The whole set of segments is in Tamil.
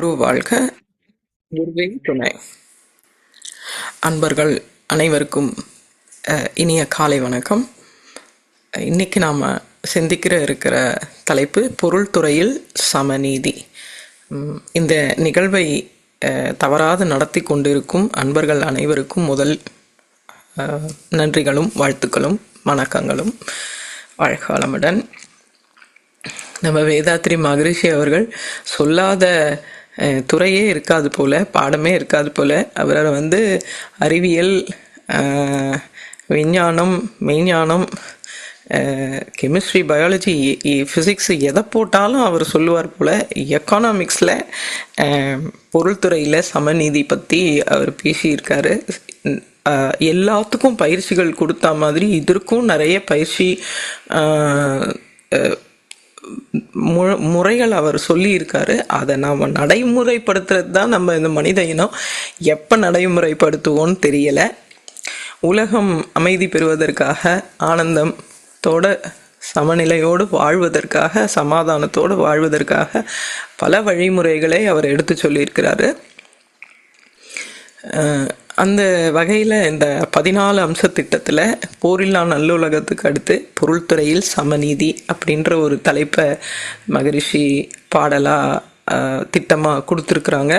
குரு வாழ்க, குருவே துணை. அன்பர்கள் அனைவருக்கும் இனிய காலை வணக்கம். இன்னைக்கு நாம் இருக்கிற தலைப்பு பொருள் துறையில் சமநீதி. இந்த நிகழ்வை தவறாது நடத்தி கொண்டிருக்கும் அன்பர்கள் அனைவருக்கும் முதல் நன்றிகளும் வாழ்த்துக்களும் வணக்கங்களும். வாழ்க வளமுடன். நம்ம வேதாத்ரி மகரிஷி அவர்கள் சொல்லாத துறையே இருக்காது போல, பாடமே இருக்காது போல. அவரை அறிவியல், விஞ்ஞானம், மெய்ஞானம், கெமிஸ்ட்ரி, பயாலஜி, ஃபிசிக்ஸ் எதை போட்டாலும் அவர் சொல்லுவார் போல. எக்கானாமிக்ஸில் பொருள்துறையில் சமநீதி பற்றி அவர் பேசியிருக்காரு. எல்லாத்துக்கும் பயிற்சிகள் கொடுத்தா மாதிரி இதற்கும் நிறைய பயிற்சி முறைகள் அவர் சொல்லியிருக்காரு. அதை நாம் நடைமுறைப்படுத்துறது தான் நம்ம இந்த மனித இனம் எப்போ நடைமுறைப்படுத்துவோன்னு தெரியலை. உலகம் அமைதி பெறுவதற்காக, ஆனந்தத்தோட சமநிலையோடு வாழ்வதற்காக, சமாதானத்தோடு வாழ்வதற்காக பல வழிமுறைகளை அவர் எடுத்து சொல்லியிருக்கிறாரு. அந்த வகையில் இந்த 14 அம்ச திட்டத்தில் போரில்லா நல்லுலகத்துக்கு அடுத்து பொருள்துறையில் சமநீதி அப்படின்ற ஒரு தலைப்பை மகரிஷி பாடலாக திட்டமாக கொடுத்துருக்குறாங்க.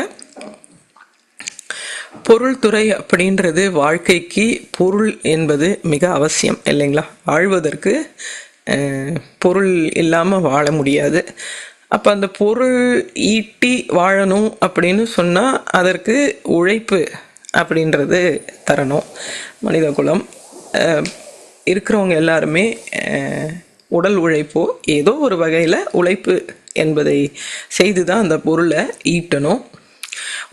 பொருள்துறை அப்படின்றது வாழ்க்கைக்கு பொருள் என்பது மிக அவசியம் இல்லைங்களா? வாழ்வதற்கு பொருள் இல்லாமல் வாழ முடியாது. அப்போ அந்த பொருள் ஈட்டி வாழணும் அப்படின்னு சொன்னால் அதற்கு உழைப்பு அப்படின்றது தரணும். மனித குலம் இருக்கிறவங்க எல்லாருமே உடல் உழைப்போ ஏதோ ஒரு வகையில் உழைப்பு என்பதை செய்து தான் அந்த பொருளை ஈட்டணும்.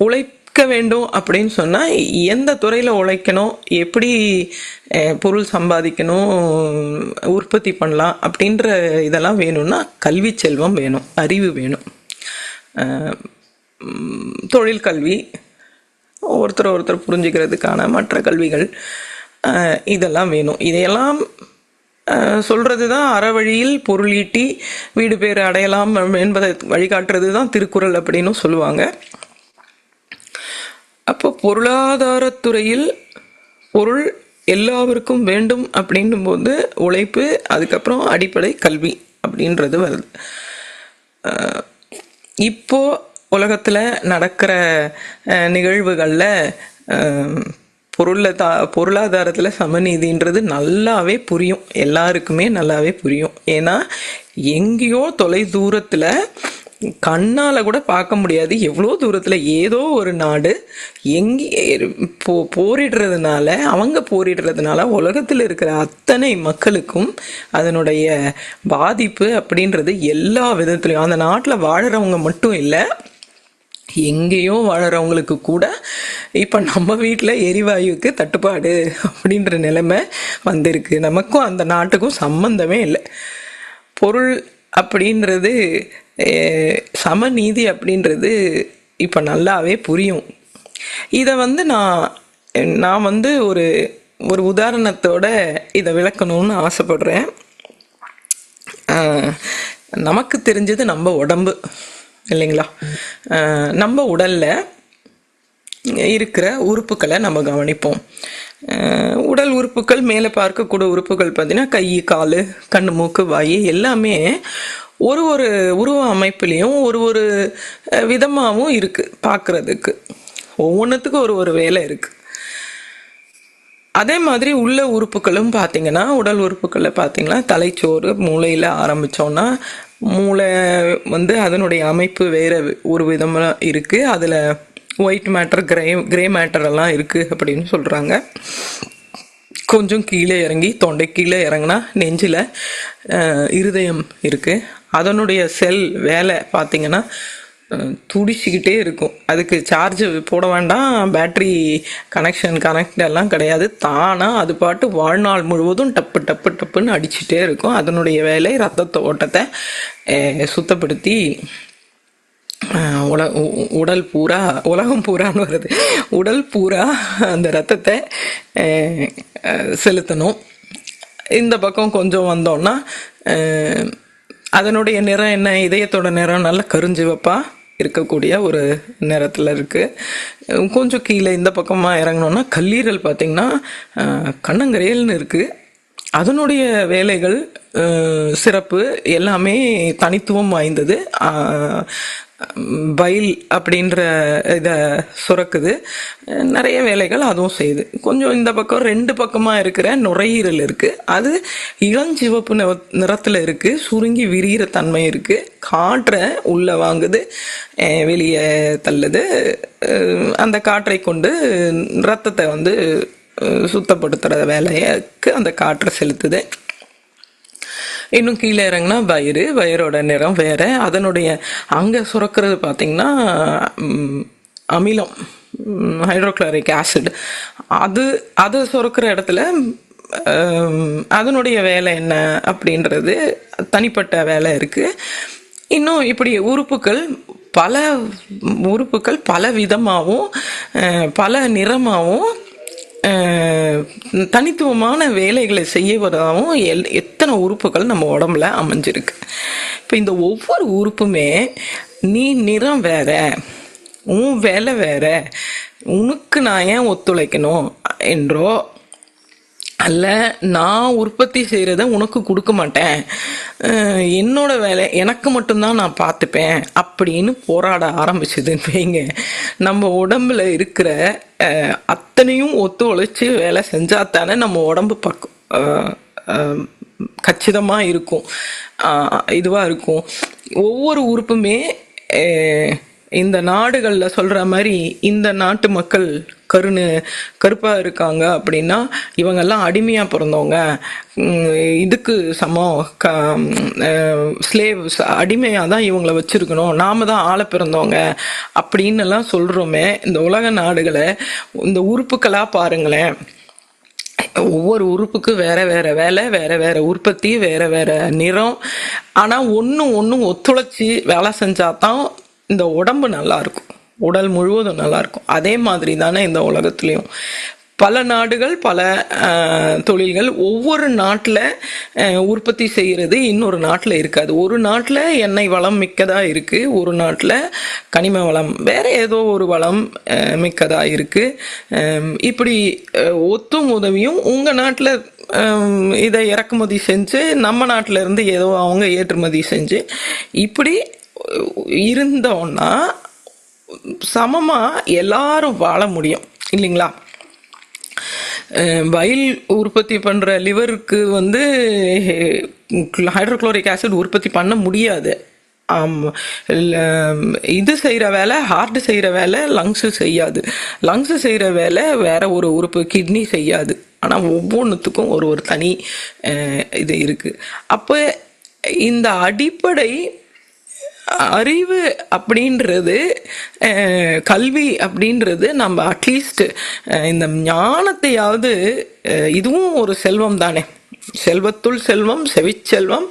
உழைக்க வேண்டும் அப்படின்னு சொன்னால் எந்த துறையில் உழைக்கணும், எப்படி பொருள் சம்பாதிக்கணும், உற்பத்தி பண்ணலாம் அப்படின்ற இதெல்லாம் வேணும்னா கல்வி செல்வம் வேணும், அறிவு வேணும், தொழில் கல்வி, ஒருத்தர் புரிஞ்சுக்கிறதுக்கான மற்ற கல்விகள், இதெல்லாம் வேணும். இதையெல்லாம் சொல்கிறது தான் அறவழியில் பொருள் ஈட்டி வீடு பேர் அடையலாம் என்பதை வழிகாட்டுறது தான் திருக்குறள் அப்படின்னு சொல்லுவாங்க. அப்போ பொருளாதாரத்துறையில் பொருள் எல்லாருக்கும் வேண்டும் அப்படின்னும் போது உழைப்பு, அதுக்கப்புறம் அடிப்படை கல்வி அப்படின்றது வருது. இப்போ உலகத்தில் நடக்கிற நிகழ்வுகளில் பொருளாதாரத்தில் சமநீதின்றது நல்லாவே புரியும், எல்லாருக்குமே நல்லாவே புரியும். ஏன்னா எங்கேயோ தொலை தூரத்தில் கண்ணால் கூட பார்க்க முடியாது, எவ்வளோ தூரத்தில் ஏதோ ஒரு நாடு போரிடுறதுனால உலகத்தில் இருக்கிற அத்தனை மக்களுக்கும் அதனுடைய பாதிப்பு அப்படின்றது எல்லா விதத்துலையும், அந்த நாட்டில் வாழறவங்க மட்டும் இல்லை, எங்கேயோ வாழறவங்களுக்கு கூட இப்போ நம்ம வீட்டில் எரிவாயுக்கு தட்டுப்பாடு அப்படின்ற நிலைமை வந்திருக்கு. நமக்கும் அந்த நாட்டுக்கும் சம்பந்தமே இல்லை. பொருள் அப்படின்றது, சமநீதி அப்படின்றது இப்போ நல்லாவே புரியும். இதை நான் ஒரு உதாரணத்தோட இதை விளக்கணும்னு ஆசைப்படுறேன். நமக்கு தெரிஞ்சது நம்ம உடம்பு இல்லைங்களா? நம்ம உடல்ல இருக்கிற உறுப்புகளை நம்ம கவனிப்போம். உடல் உறுப்புகள், மேலே பார்க்கக்கூடிய உறுப்புகள் பார்த்தீங்கன்னா கை, கால், கண்ணு, மூக்கு, வாய் எல்லாமே ஒரு உருவ அமைப்புலேயும் ஒரு விதமாகவும் இருக்குது பார்க்குறதுக்கு. ஒவ்வொன்றுத்துக்கும் ஒரு வேலை இருக்குது. அதே மாதிரி உள்ள உறுப்புகளும் பார்த்தீங்கன்னா, உடல் உறுப்புகளில் பார்த்தீங்கன்னா தலைச்சோறு, மூளையில் ஆரம்பித்தோன்னா மூளை அதனுடைய அமைப்பு வேறு ஒரு விதமாக இருக்குது. அதில் ஒயிட் மேட்டர், கிரே மேட்டர் எல்லாம் இருக்குது அப்படின்னு சொல்கிறாங்க. கொஞ்சம் கீழே இறங்கி தொண்டை கீழே இறங்கினா நெஞ்சில் இருதயம் இருக்குது. அதனுடைய செல் வேலை பார்த்திங்கன்னா துடிச்சிக்கிட்டே இருக்கும். அதுக்கு சார்ஜ் போட வேண்டாம், பேட்ரி கனெக்ட் எல்லாம் கிடையாது. தானாக அது பாட்டு வாழ்நாள் முழுவதும் டப்பு டப்பு டப்புன்னு அடிச்சுட்டே இருக்கும். அதனுடைய வேலை ரத்தத்தை ஓட்டத்தை சுத்தப்படுத்தி உடல் பூரா, உலகம் பூரான்னு வருது, உடல் பூரா அந்த ரத்தத்தை செலுத்தணும். இந்த பக்கம் கொஞ்சம் வந்தோன்னா அதனுடைய நிறம் என்ன, இதயத்தோட நிறம் நல்ல கருஞ்சிவப்பா இருக்கக்கூடிய ஒரு நிறத்தில் இருக்குது. கொஞ்சம் கீழே இந்த பக்கமாக இறங்கினோன்னா கல்லீரல் பார்த்திங்கன்னா கண்ணங்கரையல்னு இருக்குது. அதனுடைய வேலைகள் சிறப்பு எல்லாமே தனித்துவம் வாய்ந்தது. பைல் அப்படின்ற இதை சுரக்குது, நிறைய வேலைகள் அதுவும் செய்யுது. கொஞ்சம் இந்த பக்கம் 2 பக்கமாக இருக்கிற நுரையீரல் இருக்குது, அது இளஞ்சிவப்பு நிறத்தில் இருக்குது, சுருங்கி விரிகிற தன்மை இருக்குது, காற்றை உள்ளே வாங்குது, வெளியே தள்ளுது. அந்த காற்றை கொண்டு ரத்தத்தை வந்து சுத்தப்படுத்துகிற வேலைக்கு அந்த காற்றை செலுத்துது. இன்னும் கீழே இறங்கினா வயிறோட நிறம் வேற. அதனுடைய அங்கே சுரக்கிறது பார்த்திங்கன்னா அமிலம், ஹைட்ரோக்ளோரிக் ஆசிட். அது சுரக்கிற இடத்துல அதனுடைய வேலை என்ன அப்படின்றது தனிப்பட்ட வேலை இருக்குது. இன்னும் இப்படி உறுப்புக்கள் பல விதமாகவும் பல நிறமாகவும் தனித்துவமான வேலைகளை செய்வதாகவும் எத்தனை உறுப்புகள் நம்ம உடம்புல அமைஞ்சிருக்கு. இப்போ இந்த ஒவ்வொரு உறுப்புமே நீ நிறம் வேற, உன் வேலை வேற, உனக்கு நான் ஏன் ஒத்துழைக்கணும் என்றோ, அல்ல நான் உற்பத்தி செய்கிறத உனக்கு கொடுக்க மாட்டேன், என்னோட வேலை எனக்கு மட்டும்தான் நான் பார்த்துப்பேன் அப்படின்னு போராட ஆரம்பிச்சதுன்னு வைங்க, நம்ம உடம்புல இருக்கிற அத்தனையும் ஒத்துழைச்சி வேலை செஞ்சால் தானே நம்ம உடம்பு கச்சிதமாக இருக்கும், இதுவாக இருக்கும். ஒவ்வொரு உறுப்புமே இந்த நாடுகளில் சொல்கிற மாதிரி இந்த நாட்டு மக்கள் கருப்பாக இருக்காங்க அப்படின்னா இவங்கெல்லாம் அடிமையாக பிறந்தவங்க, இதுக்கு சமம், ஸ்லேவ்ஸ், அடிமையாக தான் இவங்களை வச்சுருக்கணும், நாம தான் ஆளை பிறந்தவங்க அப்படின்னு எல்லாம் சொல்கிறோமே. இந்த உலக நாடுகளை இந்த உறுப்புக்களாக பாருங்களேன். ஒவ்வொரு உறுப்புக்கு வேற வேற வேலை, வேற வேற உற்பத்தி, வேற வேற நிறம். ஆனால் ஒன்றும் ஒத்துழைச்சி வேலை செஞ்சாதான் இந்த உடம்பு நல்லா இருக்கும், உடல் முழுவதும் நல்லா இருக்கும். அதே மாதிரி தானே இந்த உலகத்துலேயும் பல நாடுகள், பல தொழில்கள். ஒவ்வொரு நாட்டில் உற்பத்தி செய்கிறது இன்னொரு நாட்டில் இருக்காது. ஒரு நாட்டில் எண்ணெய் வளம் மிக்கதாக இருக்குது, ஒரு நாட்டில் கனிம வளம் வேற ஏதோ ஒரு வளம் மிக்கதாக இருக்குது. இப்படி ஒத்தும் உதவியும் உங்கள் நாட்டில் இதை இறக்குமதி செஞ்சு நம்ம நாட்டில் இருந்து ஏதோ அவங்க ஏற்றுமதி செஞ்சு இப்படி இருந்தோன்னா சமமாக எல்லாரும் வாழ முடியும் இல்லைங்களா? பைல் உற்பத்தி பண்ணுற லிவருக்கு வந்து ஹைட்ரோக்ளோரிக் ஆசிட் உற்பத்தி பண்ண முடியாது. இது செய்கிற வேலை, ஹார்ட் செய்கிற வேலை லங்ஸு செய்யாது, லங்ஸு செய்கிற வேலை வேற ஒரு உறுப்பு கிட்னி செய்யாது. ஆனால் ஒவ்வொன்றுத்துக்கும் ஒரு தனி இது இருக்குது. அப்போ இந்த அடிப்படை அறிவு அப்படின்றது, கல்வி அப்படின்றது நம்ம அட்லீஸ்ட் இந்த ஞானத்தையாவது, இதுவும் ஒரு செல்வம் தானே. செல்வத்துள் செல்வம் செவிச்செல்வம்,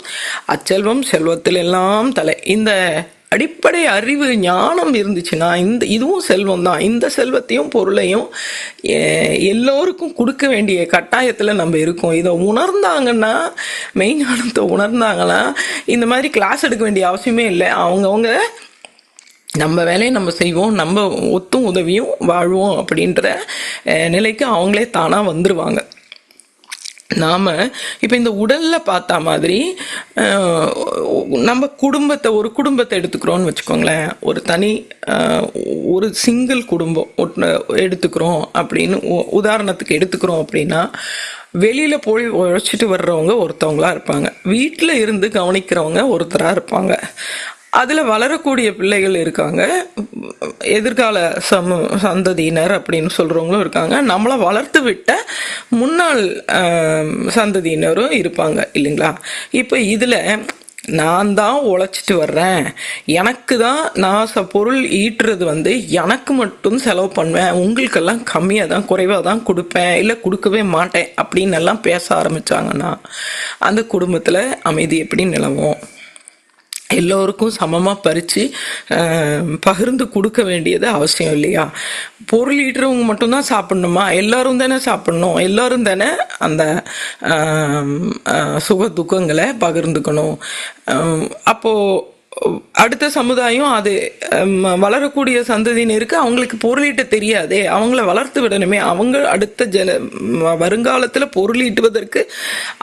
அச்செல்வம் செல்வத்தில் எல்லாம் தலை. இந்த அடிப்படை அறிவு ஞானம் இருந்துச்சுன்னா இதுவும் செல்வம் தான். இந்த செல்வத்தையும் பொருளையும் எல்லோருக்கும் கொடுக்க வேண்டிய கட்டாயத்தில் நம்ம இருக்கோம். இதை உணர்ந்தாங்கன்னா, மெய்ஞானத்தை உணர்ந்தாங்கன்னா இந்த மாதிரி கிளாஸ் எடுக்க வேண்டிய அவசியமே இல்லை. அவங்கவுங்க நம்ம வேலையை நம்ம செய்வோம், நம்ம ஒத்தும் உதவியும் வாழ்வோம் அப்படின்ற நிலைக்கு அவங்களே தானாக வந்துடுவாங்க. நாம் இப்போ இந்த உடலில் பார்த்தா மாதிரி நம்ம ஒரு குடும்பத்தை எடுத்துக்கிறோன்னு வச்சுக்கோங்களேன். ஒரு சிங்கிள் குடும்பம் எடுத்துக்கிறோம் அப்படின்னு உதாரணத்துக்கு எடுத்துக்கிறோம் அப்படின்னா, வெளியில் போய் உழைச்சிட்டு வர்றவங்க ஒருத்தவங்களா இருப்பாங்க, வீட்டில் இருந்து கவனிக்கிறவங்க ஒருத்தராக இருப்பாங்க, அதில் வளரக்கூடிய பிள்ளைகள் இருக்காங்க, எதிர்கால சந்ததியினர் அப்படின்னு சொல்கிறவங்களும் இருக்காங்க, நம்மளை வளர்த்து விட்ட முன்னாள் சந்ததியினரும் இருப்பாங்க இல்லைங்களா? இப்போ இதில் நான் தான் உழைச்சிட்டு வர்றேன், எனக்கு தான் நான் பொருள் ஈட்டுறது வந்து எனக்கு மட்டும் செலவு பண்ணுவேன், உங்களுக்கெல்லாம் கம்மியாக தான் குறைவாக தான் கொடுப்பேன், இல்லை கொடுக்கவே மாட்டேன் அப்படின்னு எல்லாம் பேச ஆரம்பித்தாங்கன்னா அந்த குடும்பத்தில் அமைதி எப்படி நிலவும்? எல்லோருக்கும் சமமாக பறித்து பகிர்ந்து கொடுக்க வேண்டியது அவசியம் இல்லையா? பொருள் ஈட்டுறவங்க மட்டும்தான் சாப்பிட்ணுமா? எல்லோரும் தானே சாப்பிட்ணும், எல்லோரும் தானே அந்த சுக துக்கங்களை பகிர்ந்துக்கணும். அப்போது அடுத்த சமுதாயம் அது வளரக்கூடிய சந்ததியினருக்கு அவங்களுக்கு பொருளீட்ட தெரியாதே, அவங்கள வளர்த்து விடணுமே. அவங்க அடுத்த வருங்காலத்தில் பொருளீட்டுவதற்கு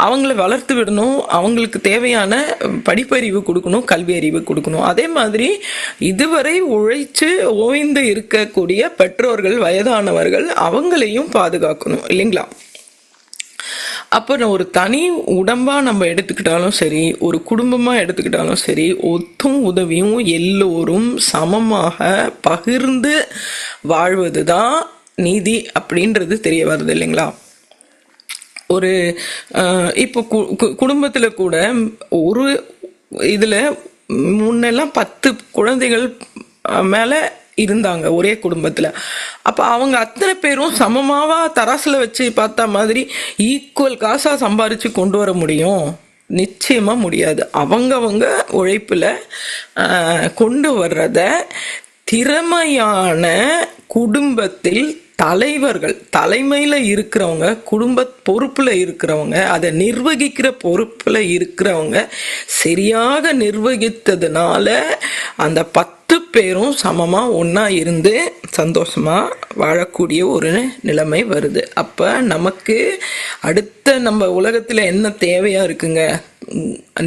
அவங்கள வளர்த்து விடணும். அவங்களுக்கு தேவையான படிப்பறிவு கொடுக்கணும், கல்வி அறிவு கொடுக்கணும். அதே மாதிரி இதுவரை உழைச்சு ஓய்ந்து இருக்கக்கூடிய பெற்றோர்கள், வயதானவர்கள், அவங்களையும் பாதுகாக்கணும் இல்லைங்களா? அப்போ ஒரு தனி உடம்பாக நம்ம எடுத்துக்கிட்டாலும் சரி, ஒரு குடும்பமாக எடுத்துக்கிட்டாலும் சரி, ஒத்தும் உதவியும் எல்லோரும் சமமாக பகிர்ந்து வாழ்வது தான் நீதி அப்படின்றது தெரிய வருது இல்லைங்களா? ஒரு இப்போ குடும்பத்தில் கூட ஒரு இதில் முன்னெல்லாம் 10 குழந்தைகள் மேலே இருந்தாங்க ஒரே குடும்பத்தில். அப்போ அவங்க அத்தனை பேரும் சமமாவா தராசில் வச்சு பார்த்தா மாதிரி ஈக்குவல் காசாக சம்பாரித்து கொண்டு வர முடியும்? நிச்சயமாக முடியாது. அவங்கவங்க உழைப்பில் கொண்டு வர்றத திறமையான குடும்பத்தில் தலைவர்கள், தலைமையில் இருக்கிறவங்க, குடும்ப பொறுப்பில் இருக்கிறவங்க, அதை நிர்வகிக்கிற பொறுப்பில் இருக்கிறவங்க சரியாக நிர்வகித்ததுனால அந்த 10 பேரும் சமமாக ஒன்றா இருந்து சந்தோஷமாக வாழக்கூடிய ஒரு நிலைமை வருது. அப்போ நமக்கு அடுத்த நம்ம உலகத்தில் என்ன தேவையாக இருக்குங்க?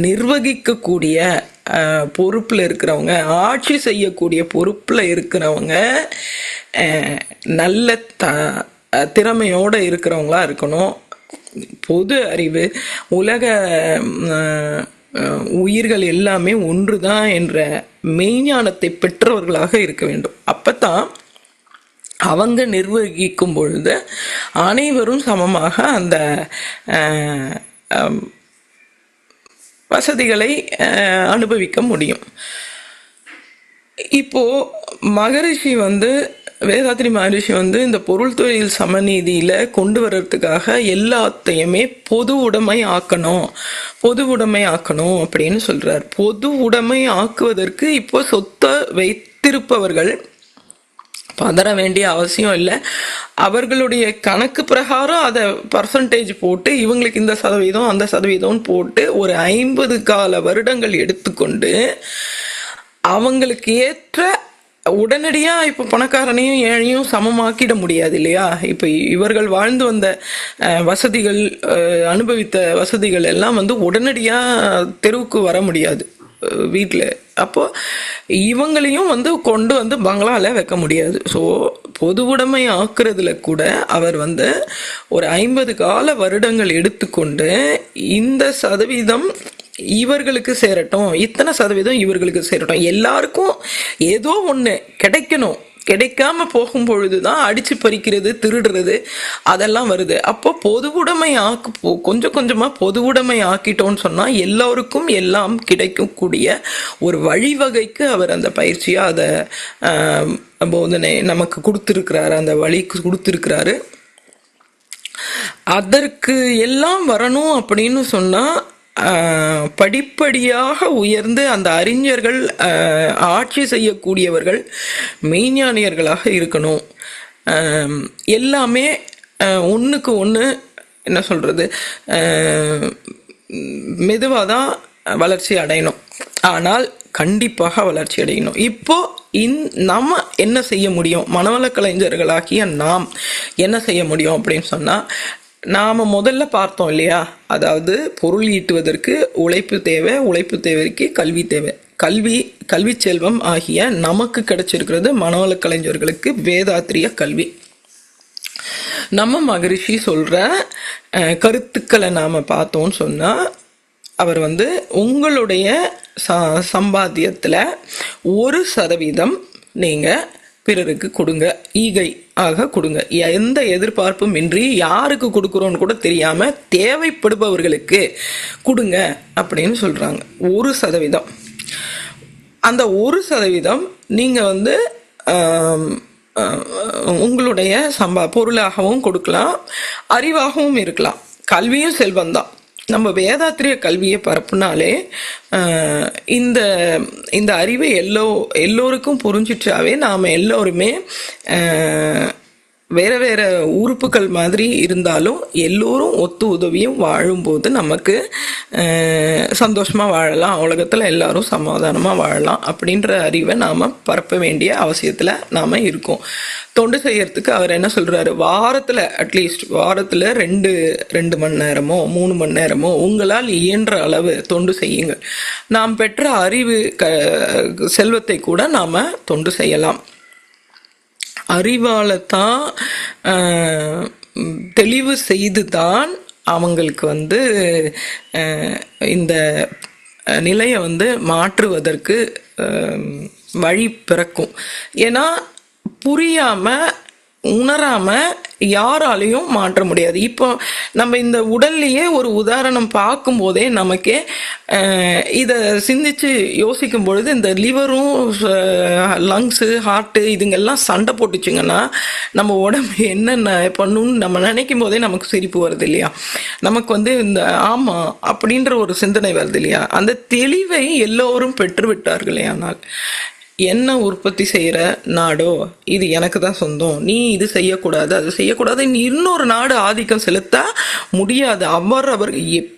நிர்வகிக்கக்கூடிய பொறுப்பில் இருக்கிறவங்க, ஆட்சி செய்யக்கூடிய பொறுப்பில் இருக்கிறவங்க நல்ல திறமையோடு இருக்கிறவங்களா இருக்கணும். பொது அறிவு, உலக உயிர்கள் எல்லாமே ஒன்று தான் என்ற மெய்ஞானத்தை பெற்றவர்களாக இருக்க வேண்டும். அப்போதான் அவங்க நிர்வகிக்கும் பொழுது அனைவரும் சமமாக அந்த வசதிகளை அனுபவிக்க முடியும். இப்போ மகரிஷி வேதாத்ரி மகரிஷி இந்த பொருள் தொழில் சமநீதியில கொண்டு வர்றதுக்காக எல்லாத்தையுமே பொது உடைமை ஆக்கணும், பொது உடைமை ஆக்கணும் அப்படின்னு சொல்றார். பொது உடைமை ஆக்குவதற்கு இப்போ சொத்தை வைத்திருப்பவர்கள் பதற வேண்டிய அவசியம் இல்லை. அவர்களுடைய கணக்கு பிரகாரம் அதை பர்சன்டேஜ் போட்டு இவங்களுக்கு இந்த சதவீதம் அந்த சதவீதம் போட்டு ஒரு 50 கால வருடங்கள் எடுத்துக்கொண்டு அவங்களுக்கு ஏற்ற உடனடியாக இப்போ பணக்காரனையும் ஏழையும் சமமாக்கிட முடியாது இல்லையா? இப்போ இவர்கள் வாழ்ந்து வந்த வசதிகள், அனுபவித்த வசதிகள் எல்லாம் உடனடியாக தெருவுக்கு வர முடியாது வீட்டில். அப்போ இவங்களையும் கொண்டு பங்களாவில் வைக்க முடியாது. ஸோ பொது உடைமை ஆக்குறதுல கூட அவர் ஒரு 50 கால வருடங்கள் எடுத்துக்கொண்டு இந்த சதவீதம் இவர்களுக்கு சேரட்டும், இத்தனை சதவீதம் இவர்களுக்கு சேரட்டும், எல்லாருக்கும் ஏதோ ஒன்று கிடைக்கணும். கிடைக்காம போகும் பொழுதுதான் அடிச்சு பறிக்கிறது, திருடுறது அதெல்லாம் வருது. அப்போ பொது உடைமை கொஞ்சம் கொஞ்சமா பொது உடைமை ஆக்கிட்டோம்னு சொன்னா எல்லோருக்கும் எல்லாம் கிடைக்கக்கூடிய ஒரு வழிவகைக்கு அவர் அந்த பயிற்சியா அதை போதனை நமக்கு கொடுத்துருக்கிறாரு, அந்த வழி கொடுத்துருக்கிறாரு. அதற்கு எல்லாம் வரணும் அப்படின்னு சொன்னா படிப்படியாக உயர்ந்து அந்த அறிஞர்கள், ஆட்சி செய்யக்கூடியவர்கள் மெய்ஞானியர்களாக இருக்கணும். எல்லாமே ஒன்றுக்கு ஒன்று என்ன சொல்கிறது, மெதுவாக தான் வளர்ச்சி அடையணும், ஆனால் கண்டிப்பாக வளர்ச்சி அடையணும். இப்போ நம்ம என்ன செய்ய முடியும், மனவள கலைஞர்களாகிய நாம் என்ன செய்ய முடியும் அப்படின்னு சொன்னால், நாம் முதல்ல பார்த்தோம் இல்லையா, அதாவது பொருள் ஈட்டுவதற்கு உழைப்பு தேவை, உழைப்பு தேவைக்கு கல்வி தேவை. கல்வி செல்வம் ஆகிய நமக்கு கிடைச்சிருக்கிறது மனவள கலைஞர்களுக்கு வேதாத்திரிய கல்வி. நம்ம மகரிஷி சொல்ற கருத்துக்களை நாம பார்த்தோம்னு சொன்னா, அவர் உங்களுடைய சம்பாத்தியத்துல 1% நீங்க பிறருக்கு கொடுங்க, ஈகை ஆக கொடுங்க. எந்த எதிர்பார்ப்பும் இன்றி யாருக்கு கொடுக்குறோன்னு கூட தெரியாம தேவைப்படுபவர்களுக்கு கொடுங்க அப்படின்னு சொல்றாங்க. 1%. அந்த 1% நீங்க உங்களுடைய பொருளாகவும் கொடுக்கலாம், அறிவாகவும் இருக்கலாம். கல்வியும் செல்வந்தான். நம்ம வேதாத்திரிய கல்வியை பரப்புனாலே இந்த அறிவை எல்லோருக்கும் புரிஞ்சிட்டாவே நாம் எல்லோருமே வேற வேற உறுப்புகள் மாதிரி இருந்தாலும் எல்லோரும் ஒத்து உதவியும் வாழும்போது நமக்கு சந்தோஷமா வாழலாம், உலகத்துல எல்லாரும் சமாதானமா வாழலாம் அப்படின்ற அறிவை நாம பரப்ப வேண்டிய அவசியத்துல நாம இருக்கோம். தொண்டு செய்யறதுக்கு அவர் என்ன சொல்றாரு, வாரத்துல அட்லீஸ்ட் வாரத்துல ரெண்டு மணி நேரமோ 3 மணி நேரமோ உங்களால் இயன்ற அளவு தொண்டு செய்யுங்கள். நாம் பெற்ற அறிவு செல்வத்தை கூட நாம தொண்டு செய்யலாம். அறிவால தான் தெளிவு செய்து தான் அவங்களுக்கு இந்த நிலையை மாற்றுவதற்கு வழி பிறக்கும். ஏன்னா புரியாம உணராம யாராலையும் மாற்ற முடியாது. இப்போ நம்ம இந்த உடல்லையே ஒரு உதாரணம் பார்க்கும் போதே நமக்கே இதை சிந்திச்சு யோசிக்கும் பொழுது இந்த லிவரும் லங்ஸு ஹார்ட்டு இதுங்கெல்லாம் சண்டை போட்டுச்சுங்கன்னா நம்ம உடம்பு என்னென்ன பண்ணணும்னு நம்ம நினைக்கும் போதே நமக்கு சிரிப்பு வருது இல்லையா? நமக்கு இந்த ஆமா அப்படின்ற ஒரு சிந்தனை வருது இல்லையா? அந்த தெளிவை எல்லோரும் பெற்று விட்டார்களே. ஆனால் என்ன உற்பத்தி செய்யற நாடோ இது எனக்கு தான் சொந்தம், நீ இது செய்யக்கூடாது அது செய்யக்கூடாது, இன்னொரு நாடு ஆதிக்கம் செலுத்த முடியாது. அவர்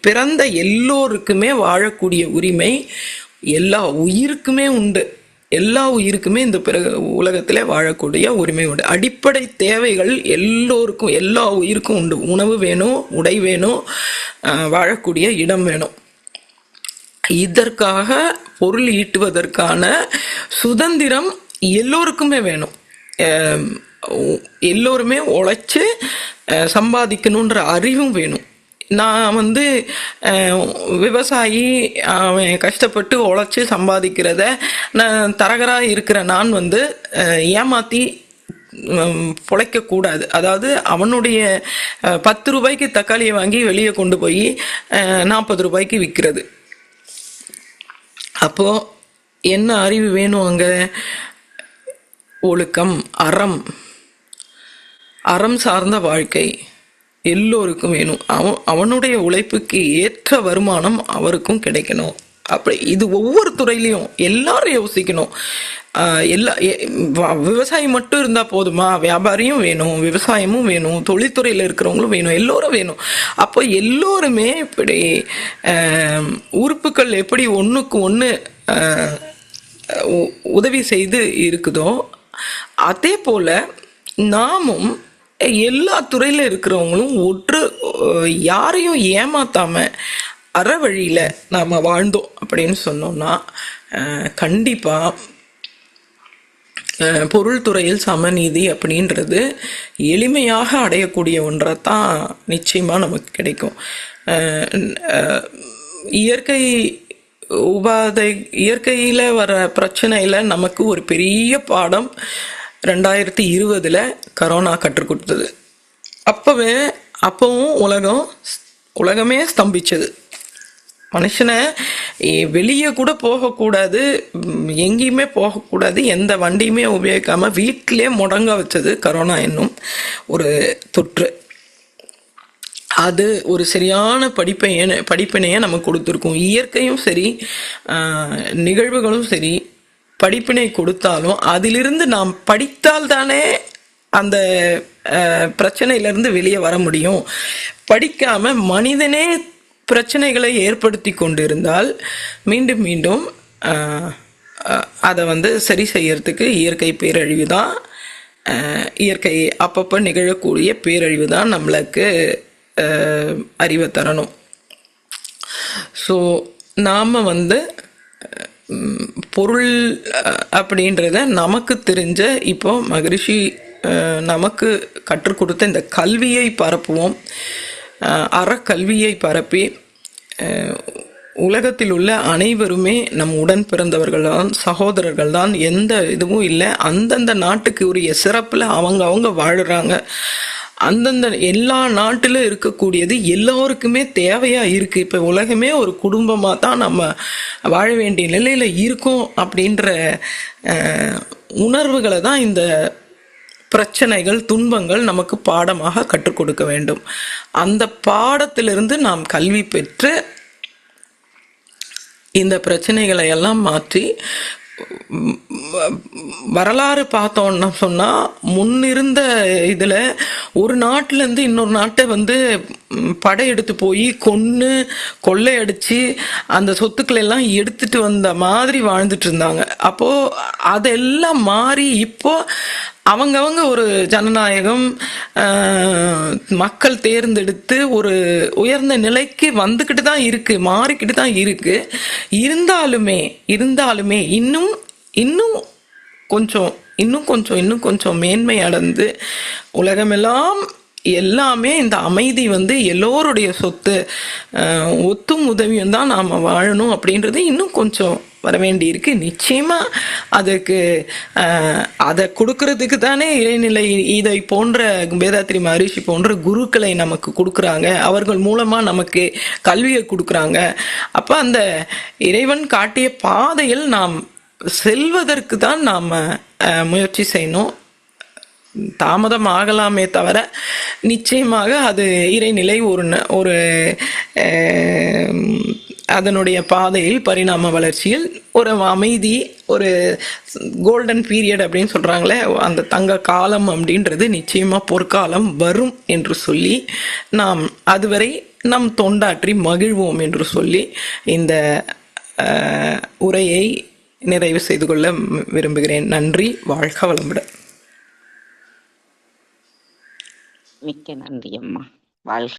பிறந்த எல்லோருக்குமே வாழக்கூடிய உரிமை எல்லா உயிருக்குமே உண்டு. எல்லா உயிருக்குமே இந்த உலகத்திலே வாழக்கூடிய உரிமை உண்டு. அடிப்படை தேவைகள் எல்லோருக்கும் எல்லா உயிருக்கும் உண்டு. உணவு வேணும், உடை வேணும், வாழக்கூடிய இடம் வேணும். இதற்காக பொருள் ஈட்டுவதற்கான சுதந்திரம் எல்லோருக்குமே வேணும். எல்லோருமே உழைச்சு சம்பாதிக்கணுன்ற அறிவும் வேணும். நான் விவசாயி, அவன் கஷ்டப்பட்டு உழைச்சி சம்பாதிக்கிறத நான் தரகராக இருக்கிற நான் ஏமாத்தி பொழைக்க கூடாது. அதாவது அவனுடைய 10 ரூபாய்க்கு தக்காளியை வாங்கி வெளியே கொண்டு போய் 40 ரூபாய்க்கு விற்கிறது. அப்போ என்ன அறிவு வேணும் அங்க? ஒழுக்கம், அறம் சார்ந்த வாழ்க்கை எல்லோருக்கும் வேணும். அவனுடைய உழைப்புக்கு ஏற்ற வருமானம் அவருக்கும் கிடைக்கணும். அப்படி இது ஒவ்வொரு துறையிலையும் எல்லாரும் யோசிக்கணும். விவசாயம் மட்டும் இருந்தா போதுமா? வியாபாரியும் வேணும், விவசாயமும் வேணும், தொழில்துறையில இருக்கிறவங்களும் வேணும், எல்லோரும் வேணும். அப்போ எல்லோருமே இப்படி உறுப்புகள் எப்படி ஒண்ணுக்கு ஒண்ணு உதவி செய்து இருக்குதோ அதே போல நாமும் எல்லா துறையில இருக்கிறவங்களும் யாரையும் ஏமாத்தாம அற வழியில நாம வாழ்ந்தோம் அப்படின்னு சொன்னோம்னா கண்டிப்பா பொருள் துறையில் சமநீதி அப்படின்றது எளிமையாக அடையக்கூடிய ஒன்றைத்தான் நிச்சயமா நமக்கு கிடைக்கும். இயற்கையில வர பிரச்சனையில நமக்கு ஒரு பெரிய பாடம் 2020 கரோனா கற்றுக் கொடுத்தது. அப்பவும் உலகமே ஸ்தம்பிச்சது. மனுஷனை வெளியே கூட போகக்கூடாது, எங்கேயுமே போகக்கூடாது, எந்த வண்டியுமே உபயோகிக்காம வீட்டிலே முடங்க வச்சது கரோனா என்னும் ஒரு தொற்று. அது ஒரு சரியான படிப்பினையை நமக்கு கொடுத்துருக்கும். இயற்கையும் சரி, நிகழ்வுகளும் சரி படிப்பினை கொடுத்தாலும் அதிலிருந்து நாம் படித்தால் தானே அந்த பிரச்சனையிலிருந்து வெளியே வர முடியும். படிக்காம மனிதனே பிரச்சனைகளை ஏற்படுத்தி கொண்டிருந்தால் மீண்டும் மீண்டும் அதை சரி செய்யறதுக்கு இயற்கை பேரழிவு தான், இயற்கை அப்பப்போ நிகழக்கூடிய பேரழிவு தான் நம்மளுக்கு அறிவை தரணும். ஸோ நாம் பொருள் அப்படின்றத நமக்கு தெரிஞ்ச இப்போ மகரிஷி நமக்கு கற்றுக் கொடுத்த இந்த கல்வியை பரப்புவோம். அறக்கல்வியை பரப்பி உலகத்தில் உள்ள அனைவருமே நம் உடன் பிறந்தவர்கள் தான், சகோதரர்கள் தான், எந்த இதுவும் இல்லை. அந்தந்த நாட்டுக்கு உரிய சிறப்பில் அவங்க வாழுறாங்க. அந்தந்த எல்லா நாட்டிலும் இருக்கக்கூடியது எல்லோருக்குமே தேவையா இருக்கு. இப்ப உலகமே ஒரு குடும்பமா தான் நம்ம வாழ வேண்டிய நிலையில இருக்கோம் அப்படின்ற உணர்வுகளை தான் இந்த பிரச்சனைகள், துன்பங்கள் நமக்கு பாடமாக கற்றுக் கொடுக்க வேண்டும். அந்த பாடத்திலிருந்து நாம் கல்வி பெற்று இந்த பிரச்சனைகளை எல்லாம் மாற்றி வரலாறு பார்த்தோம்னா சொன்னா முன்னிருந்த இதுல ஒரு நாட்டுல இருந்து இன்னொரு நாட்டை வந்து படையெடுத்து போய் கொன்னு கொள்ளையடிச்சு அந்த சொத்துக்களை எல்லாம் எடுத்துட்டு வந்த மாதிரி வாழ்ந்துட்டு இருந்தாங்க. அப்போ அதெல்லாம் மாறி இப்போ அவங்கவங்க ஒரு ஜனநாயகம், மக்கள் தேர்ந்தெடுத்து ஒரு உயர்ந்த நிலைக்கு வந்துக்கிட்டு தான் இருக்கு, மாறிக்கிட்டு தான் இருக்கு. இருந்தாலுமே இருந்தாலுமே இன்னும் இன்னும் கொஞ்சம் இன்னும் கொஞ்சம் மேன்மை அடைந்து உலகமெல்லாம் எல்லாமே இந்த அமைதி வந்து எல்லோருடைய சொத்து, ஒத்தும் உதவியும் தான் நாம் வாழணும் அப்படின்றது இன்னும் கொஞ்சம் வர வேண்டி இருக்கு. நிச்சயமா அதுக்கு அதை கொடுக்கறதுக்கு தானே இறைநிலை இதை போன்ற வேதாத்திரி மகரிஷி போன்ற குருக்களை நமக்கு கொடுக்குறாங்க, அவர்கள் மூலமா நமக்கு கல்வியை கொடுக்குறாங்க. அப்ப அந்த இறைவன் காட்டிய பாதையில் நாம் செல்வதற்கு தான் நாம் முயற்சி செய்யணும். தாமதம் ஆகலாமே தவிர நிச்சயமாக அது இறைநிலை ஒரு அதனுடைய பாதையில் பரிணாம வளர்ச்சியில் ஒரு அமைதி, ஒரு கோல்டன் பீரியட் அப்படின்னு சொல்றாங்களே, அந்த தங்க காலம் அப்படின்றது நிச்சயமா பொற்காலம் வரும் என்று சொல்லி நாம் அதுவரை நம் தொண்டாற்றி மகிழ்வோம் என்று சொல்லி இந்த உரையை நிறைவு செய்து கொள்ள விரும்புகிறேன். நன்றி. வாழ்க வளமுடன். மிக்க நன்றி அம்மா. வாழ்க.